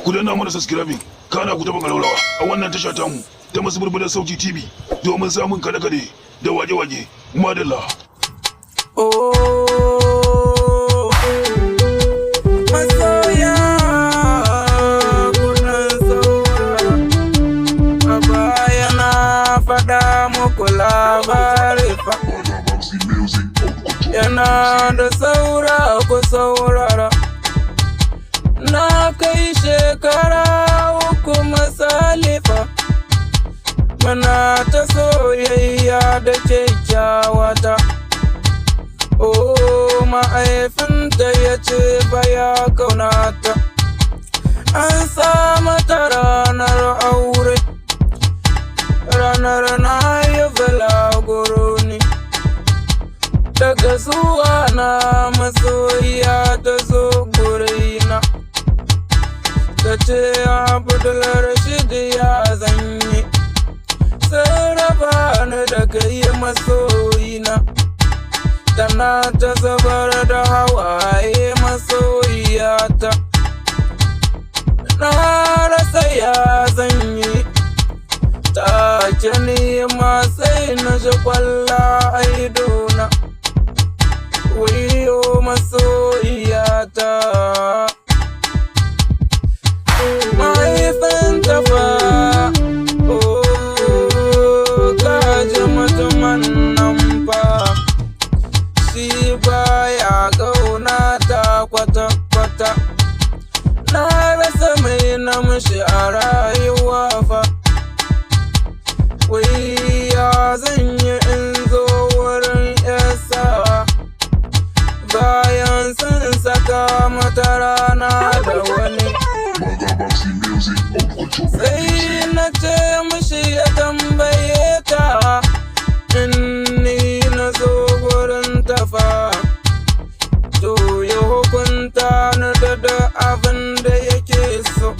ku danna mana subscribing kana ku taba ƙararrawa a wannan tasha tamu ta Masburbuɗar Sauti TV domin samun kaɗe-kaɗe da wage-wage. Madalla. Masoya kunan saura, a baya na faɗa muku labari fa yana da saura ku saurara. Na kai shekara uku misali fa, muna ta soyayya da kyakkyawata. Mahaifinta ya ce baya kaunata, an sa mata ranar aure, ranar na yi balaguro ne. Daga zuwa na masoyiya ta zo gurina, ta ce Abdul Rashid ya zanyi, sai raba ni da kai masoyina. Tana ta zubar da hawaye masoyiyata, na rasa ya zanyi. Take ni ma sai na ji kwalla a idona, wayo masoyiyata. Mahaifinta fa, kaji mutumin nan fa, shi baya ƙaunata kwata-kwata. Na rasa mai namshi a rayuwa fa, wai ya zanyi in zo wurin yasa, bayan sun saka mata rana da wani. Sai na ce mishi ya tambaye ta, in ni na zo wurin tafa, to ya hukunta ni da abin da yake so.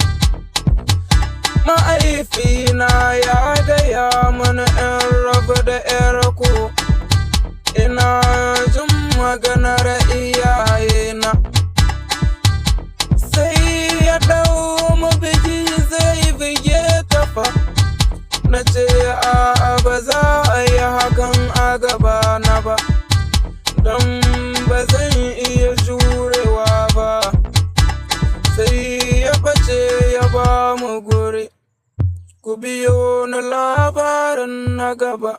Ma'aifina ya gaya mana in rabu da ‘yarku, ina jin maganar iyayena. Sai ya ɗau mu biki zai bige ta fa, na ce a'a ba za a yi hakan a gaba na ba, don ba zan iya jurewa ba. Sai ya bace ya ba mu guri, ku biyo na labarin na gaba.